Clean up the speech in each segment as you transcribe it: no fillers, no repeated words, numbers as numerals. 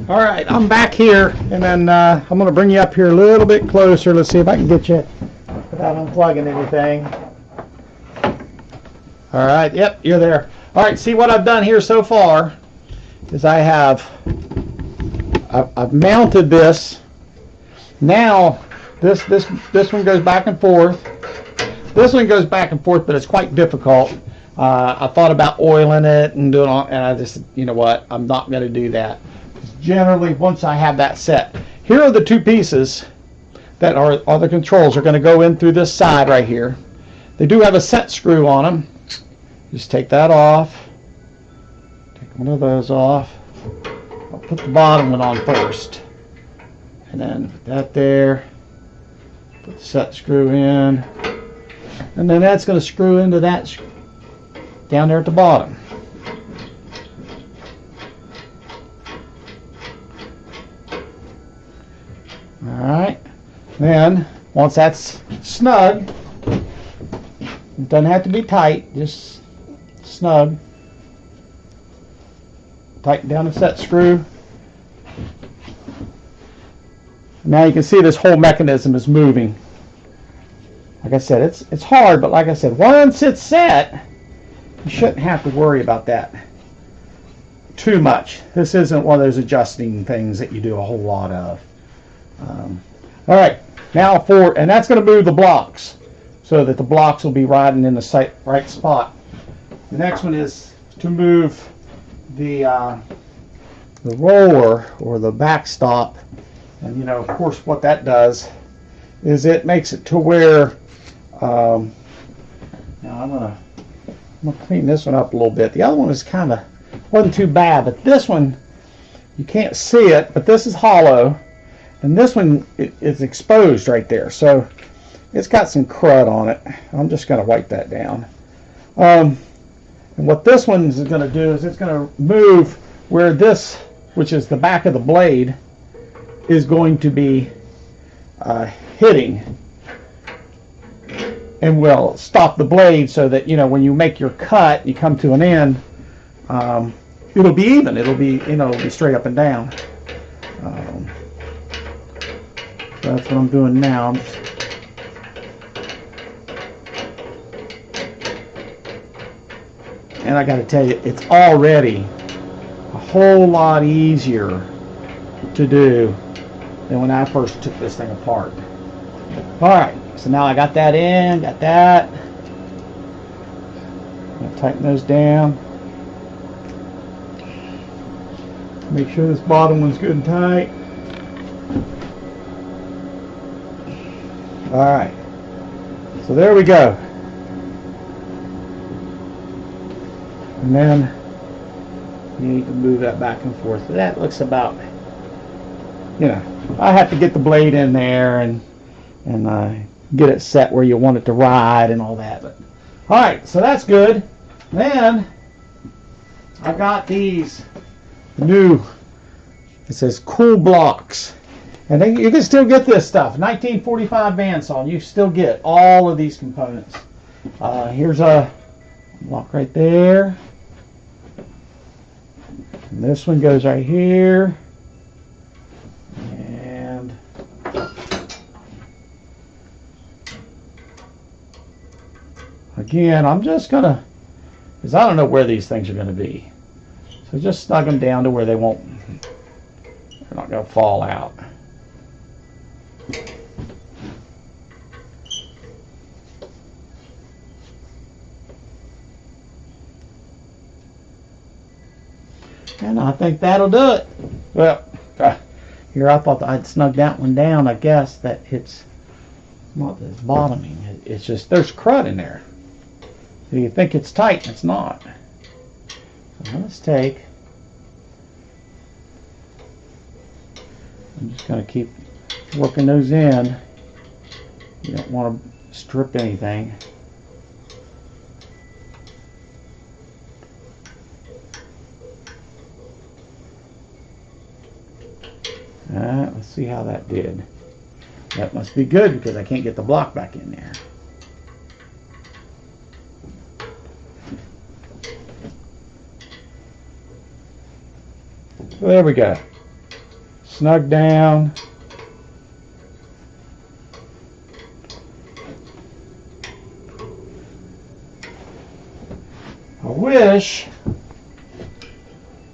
All right, I'm back here, and then I'm going to bring you up here a little bit closer. Let's see if I can get you without unplugging anything. All right, yep, you're there. All right, see what I've done here so far is I've mounted this. Now this one goes back and forth. This one goes back and forth, but it's quite difficult. I thought about oiling it and doing all, and I just, you know what, I'm not going to do that. Generally, once I have that set, here are the two pieces that are the controls are going to go in through this side right here. They do have a set screw on them. Just take that off. Take one of those off. I'll put the bottom one on first, and then put that there. Put the set screw in, and then that's going to screw into that down there at the bottom. Alright, then once that's snug, it doesn't have to be tight, just snug. Tighten down the set screw. Now you can see this whole mechanism is moving. Like I said, it's hard, but like I said, once it's set, you shouldn't have to worry about that too much. This isn't one of those adjusting things that you do a whole lot of. All right, now and that's going to move the blocks so that the blocks will be riding in the right spot. The next one is to move the roller or the backstop, and you know, of course, what that does is it makes it to where now I'm gonna clean this one up a little bit. The other one was wasn't too bad, but this one you can't see it, but this is hollow. And this one is exposed right there, so it's got some crud on it. I'm just going to wipe that down. And what this one is going to do is it's going to move where this, which is the back of the blade, is going to be hitting, and will stop the blade so that, you know, when you make your cut, you come to an end, it'll be even. It'll be, you know, it'll be straight up and down. That's what I'm doing now. And I got to tell you, it's already a whole lot easier to do than when I first took this thing apart. Alright, so now I got that in, got that. I'm going to tighten those down. Make sure this bottom one's good and tight. Alright, so there we go. And then you need to move that back and forth. That looks about, you know, I have to get the blade in there and get it set where you want it to ride and all that. But alright, so that's good. Then I've got these new, it says Cool Blocks. And then you can still get this stuff. 1945 bandsaw, and you still get all of these components. Here's a block right there. And this one goes right here. And again, I'm just going to, because I don't know where these things are going to be. So just snug them down to where they're not going to fall out. And I think that'll do it. Well, here I thought I'd snug that one down. I guess that it's not this bottoming. It's just there's crud in there. So you think it's tight, and it's not. So let's take. I'm just going to keep working those in. You don't want to strip anything. Alright, let's see how that did. That must be good because I can't get the block back in there. So there we go. snug down. I wish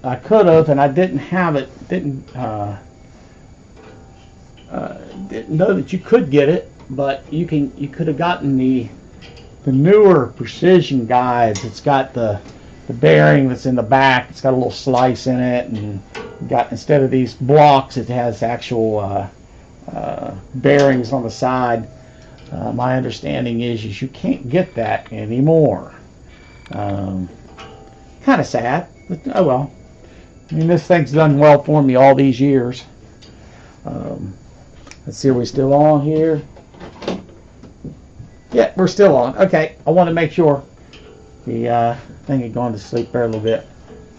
I could have, and I didn't have it, didn't know that you could get it, but you could have gotten the newer precision guides. It's got the bearing that's in the back. It's got a little slice in it, and instead of these blocks, it has actual bearings on the side. My understanding is you can't get that anymore. Kind of sad, but oh well. I mean, this thing's done well for me all these years. Let's see, are we still on here? Yeah, we're still on. Okay, I want to make sure the thing had gone to sleep there a little bit.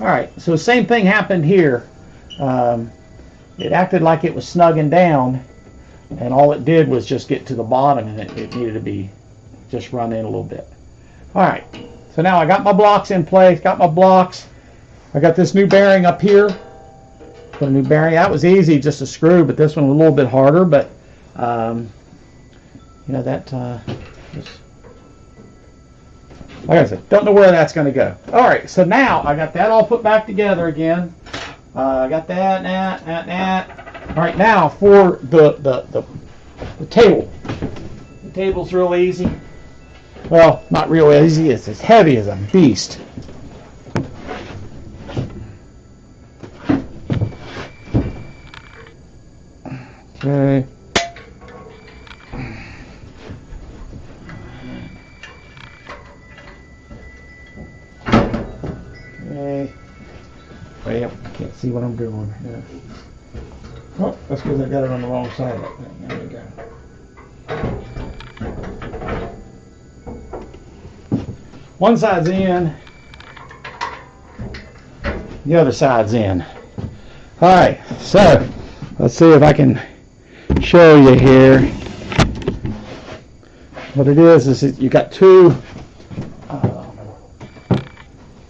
All right, so the same thing happened here. It acted like it was snugging down, and all it did was just get to the bottom, and it needed to be just run in a little bit. All right, so now I got my blocks in place, got my blocks. I got this new bearing up here. Put a new bearing. That was easy, just a screw, but this one was a little bit harder. But you know that like I said, don't know where that's going to go. All right, so now I got that all put back together again. I got that. All right, now for the table. The table's real easy. Well, not real easy. It's as heavy as a beast. Okay. Okay. Well, I can't see what I'm doing. Yeah. Oh, that's because I got it on the wrong side of that thing. There we go. One side's in. The other side's in. All right, so let's see if I can show you here. What it is you got two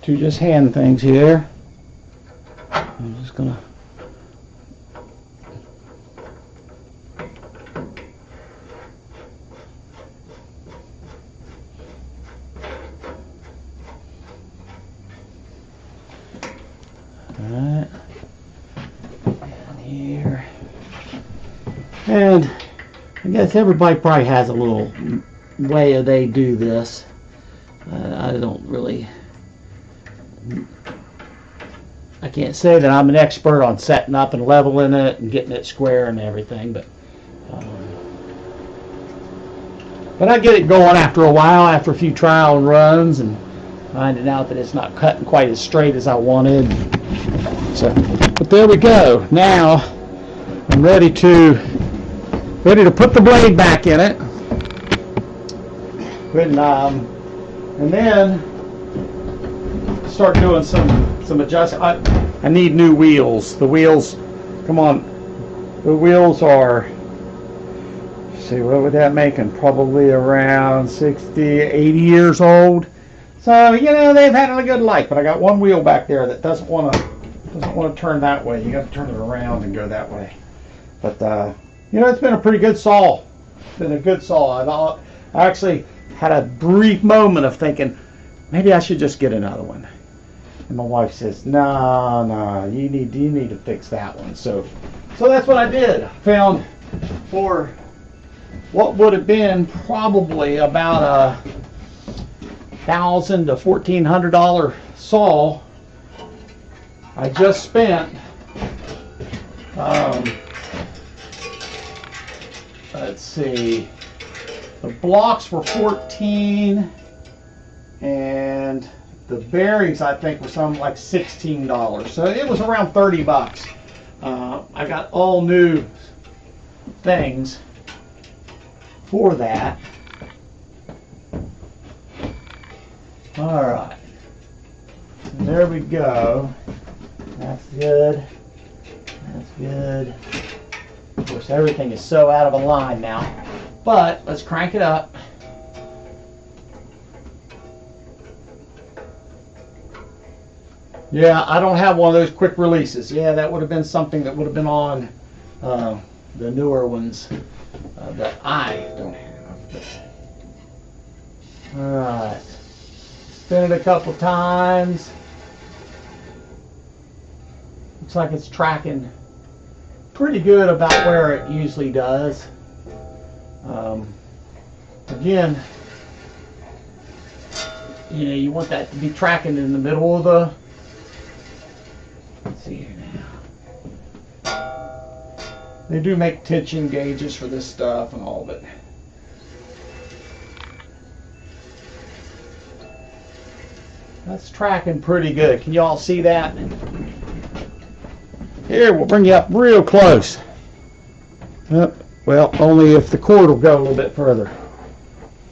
just hand things here. I'm just gonna alright, and here, and I guess everybody probably has a little way they do this. I don't really. I can't say that I'm an expert on setting up and leveling it and getting it square and everything, but I get it going after a while, after a few trial runs, and finding out that it's not cutting quite as straight as I wanted. So, but there we go. Now I'm ready to put the blade back in it, and then start doing some adjustment. I need new wheels. The wheels, come on, the wheels are, let's see, what would that make them? Probably around 60, 80 years old. So, you know, they've had a good life, but I got one wheel back there that doesn't want to turn that way. You got to turn it around and go that way. But you know, it's been a pretty good saw. It's been a good saw. I actually had a brief moment of thinking maybe I should just get another one. And my wife says, no, you need to fix that one. So that's what I did. I found for what would have been probably about $1,000 to $1,400 saw. I just spent let's see, the blocks were $14, and the bearings I think were something like $16. So it was around $30. I got all new things for that. All right, so there we go. That's good. That's good. Of course, everything is so out of line now, but let's crank it up. Yeah, I don't have one of those quick releases. Yeah, that would have been something that would have been on the newer ones that I don't have. Alright, spin it a couple times. Looks like it's tracking pretty good about where it usually does. Again, you want that to be tracking in the middle of the, let's see here now. They do make tension gauges for this stuff and all, but that's tracking pretty good. Can you all see that? Here, we'll bring you up real close. Well, only if the cord will go a little bit further.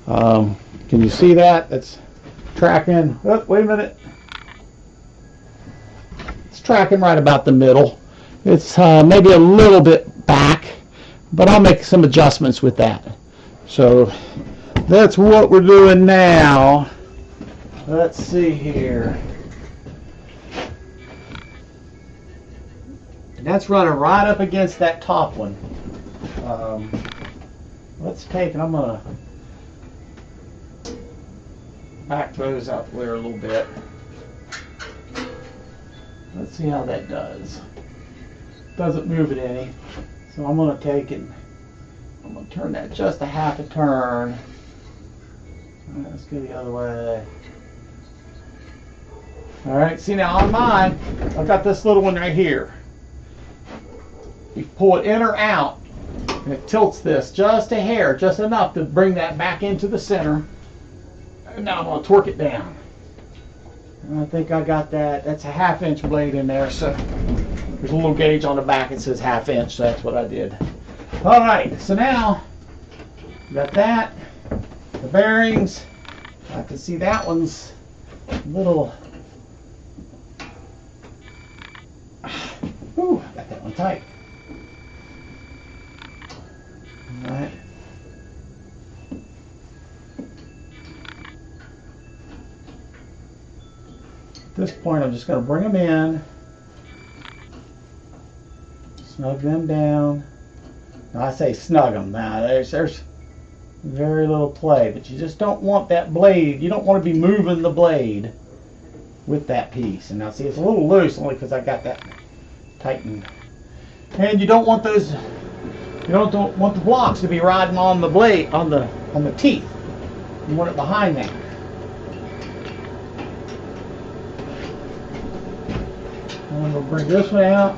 Can you see that? It's tracking. Oh, wait a minute. It's tracking right about the middle. It's maybe a little bit back, but I'll make some adjustments with that. So that's what we're doing now. Let's see here. And that's running right up against that top one. Let's take, and I'm going to back those out there a little bit. Let's see how that does. Doesn't move it any. So I'm going to take it, I'm going to turn that just a half a turn. All right, let's go the other way. All right, see now on mine, I've got this little one right here. You pull it in or out, and it tilts this just a hair, just enough to bring that back into the center. And now I'm going to torque it down. And I think I got that. That's a 1/2 inch blade in there, so there's a little gauge on the back that says 1/2 inch, so that's what I did. All right, so now got that, the bearings. I can see that one's a little. Whew, got that one tight. All right. At this point, I'm just going to bring them in, snug them down. Now, I say snug them. Now, there's very little play, but you just don't want that blade. You don't want to be moving the blade with that piece. And now, see, it's a little loose only because I got that tightened. And you don't want those. You don't want the blocks to be riding on the blade, on the teeth. You want it behind that. And we'll bring this one out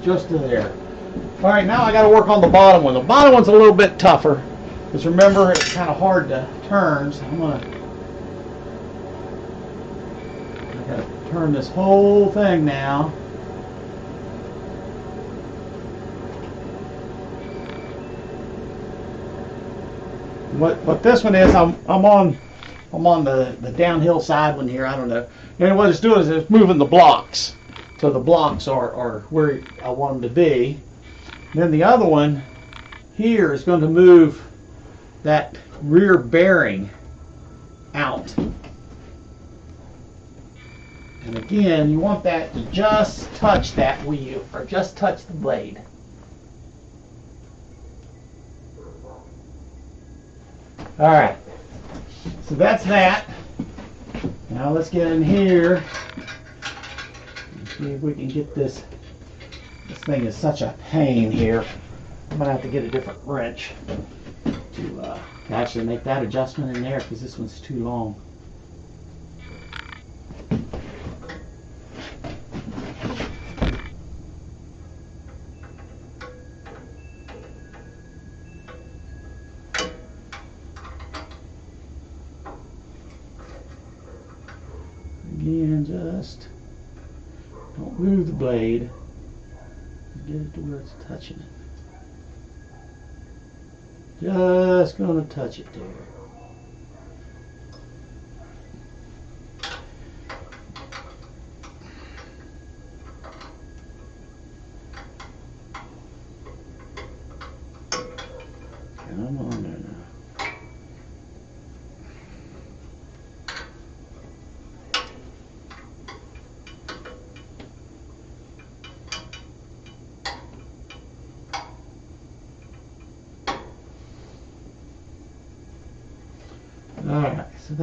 just to there. All right, now I got to work on the bottom one. The bottom one's a little bit tougher because remember it's kind of hard to turn. So I got to turn this whole thing now. What this one is, I'm on the downhill side one here. I don't know. And what it's doing is it's moving the blocks. So the blocks are where I want them to be. And then the other one here is going to move that rear bearing out. And again, you want that to just touch that wheel, or just touch the blade. All right, so that's that. Now let's get in here and see if we can get this. This thing is such a pain here. I'm gonna have to get a different wrench to actually make that adjustment in there because this one's too long. Again, just don't move the blade. Get it to where it's touching it. Just going to touch it there. Come on there now. Alright, so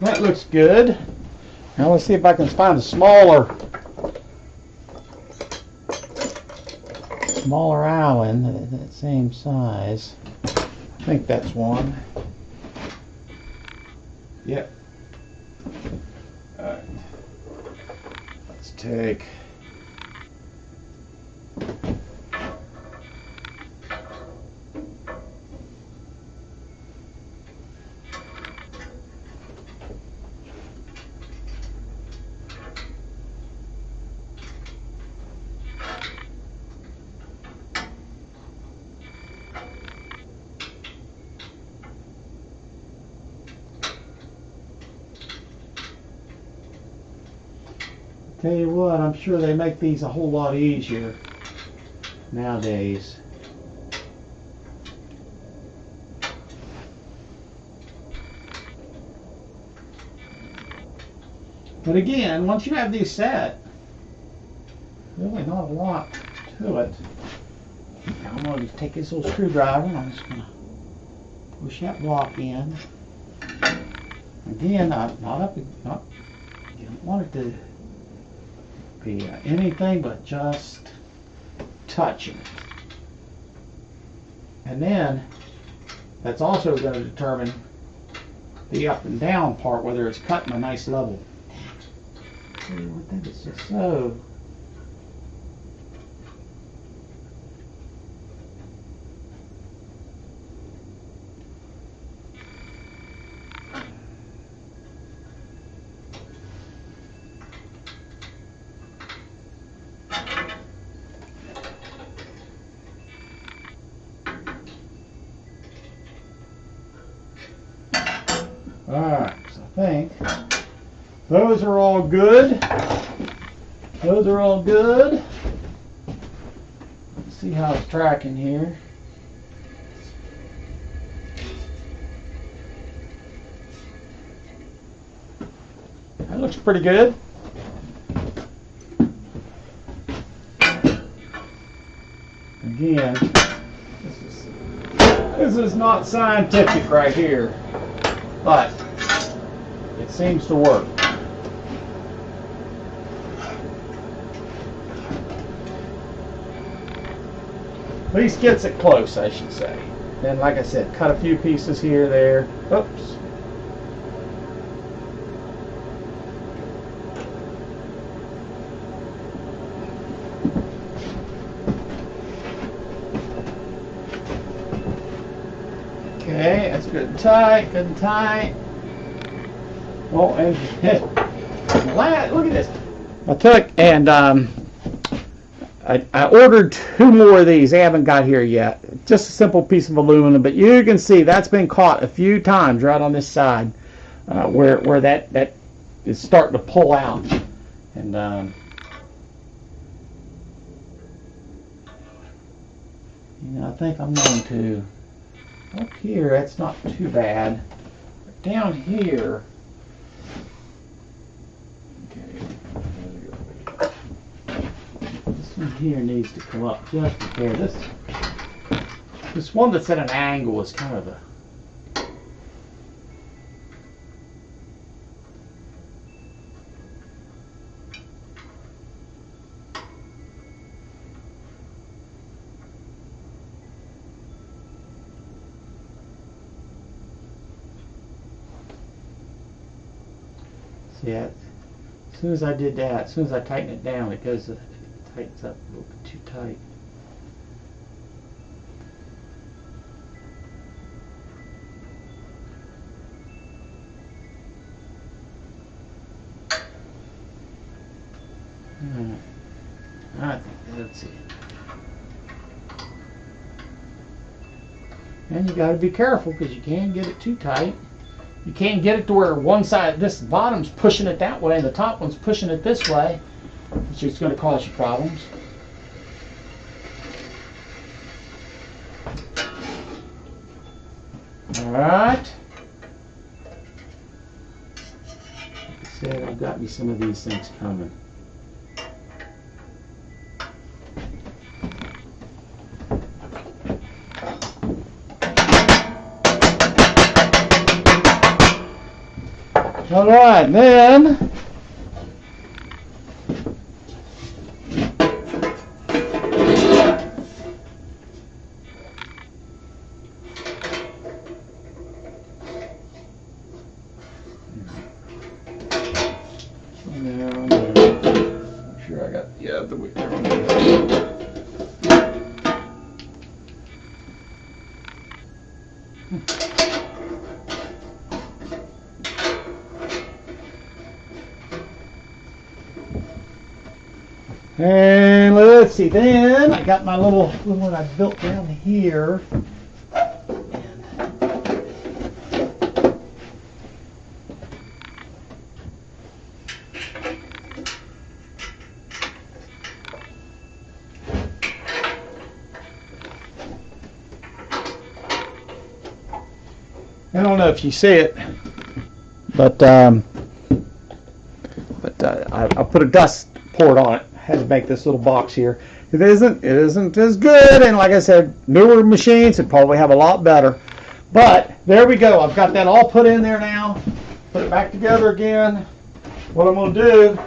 that looks good. Now let's see if I can find a smaller island that same size. I think that's one. Yep. Alright. Let's take tell you what, I'm sure they make these a whole lot easier nowadays. But again, once you have these set, really not a lot to it. Now I'm going to take this little screwdriver and I'm just going to push that block in. Again, you don't want it to be anything but just touching. And then that's also going to determine the up and down part, whether it's cutting a nice level. Tell you what, that is just so. Alright, so I think those are all good. Those are all good. Let's see how it's tracking here. That looks pretty good. Again, this is not scientific right here, but it seems to work. At least gets it close, I should say. Then, like I said, cut a few pieces here, there. Oops. Okay, that's good and tight, good and tight. Oh, and look at this. I took and I ordered 2 more of these. They haven't got here yet. Just a simple piece of aluminum, but you can see that's been caught a few times right on this side, where that is starting to pull out. And I think I'm going to up here. That's not too bad. But down here. This one here needs to come up just a hair. This one that's at an angle is kind of a. Yeah, as soon as I did that, as soon as I tighten it down, it tightens up a little bit too tight. I think that's it. And you got to be careful because you can get it too tight. You can't get it to where one side, this bottom's pushing it that way and the top one's pushing it this way, which is going to cause you problems. Alright. Like I said, I've got me some of these things coming. All right, then I'm sure I got the width there. And let's see, then I got my little one I built down here. I don't know if you see it, but I put a dust port on it. Had to make this little box here. It isn't as good, and like I said, newer machines would probably have a lot better. But there we go. I've got that all put in there now. Put it back together again. What I'm going to do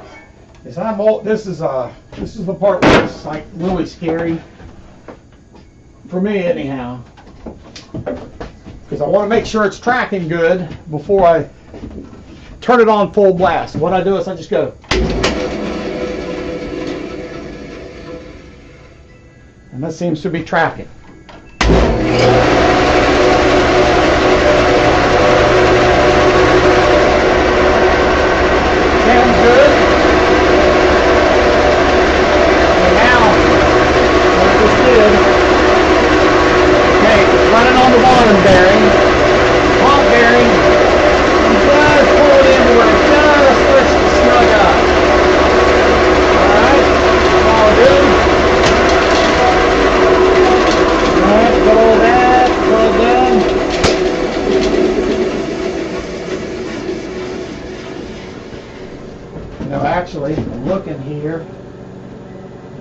is this is the part where it's like really scary for me anyhow, because I want to make sure it's tracking good before I turn it on full blast. What I do is I just go, and that seems to be tracking. Sounds good. And now, what I just did, okay, it's running on the bottom bearing, top bearing, and just pull it into where it just starts to snug up. Alright, that's all I do. Alright, got all that, it's all done. No, actually, I'm looking here,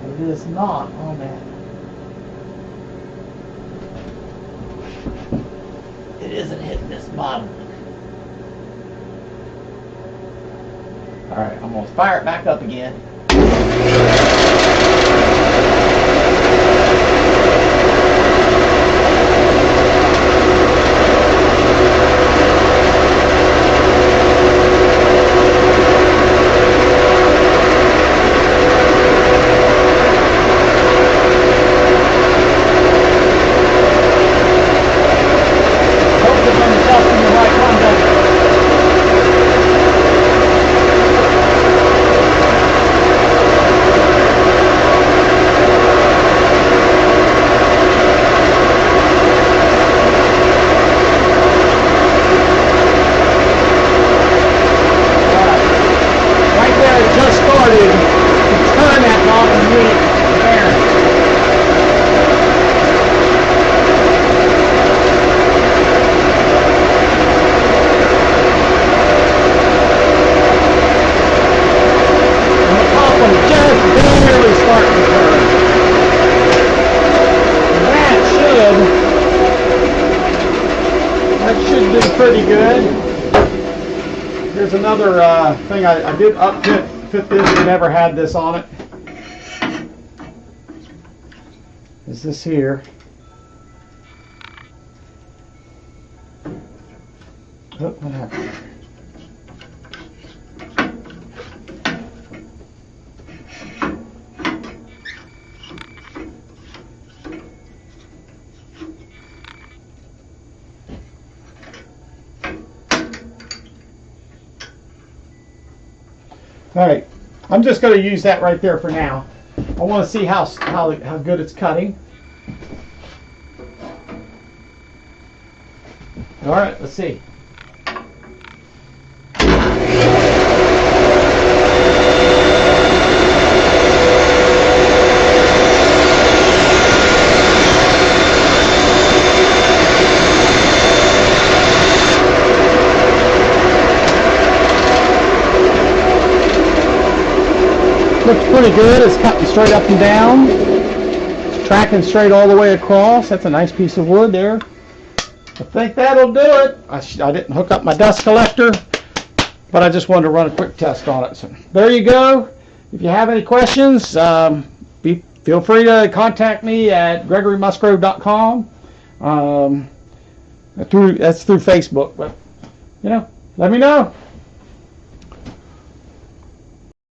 it is not on that. It isn't hitting this bottom. Alright, I'm going to fire it back up again. Pretty good. Here's another thing I did fit this. I never had this on it. Is this here? Oh, what happened? All right, I'm just going to use that right there for now. I want to see how good it's cutting. All right, let's see. Looks pretty good. It's cutting straight up and down. It's tracking straight all the way across. That's a nice piece of wood there. I think that'll do it. I didn't hook up my dust collector, but I just wanted to run a quick test on it. So there you go. If you have any questions, feel free to contact me at gregorymusgrove.com. That's through Facebook, but let me know.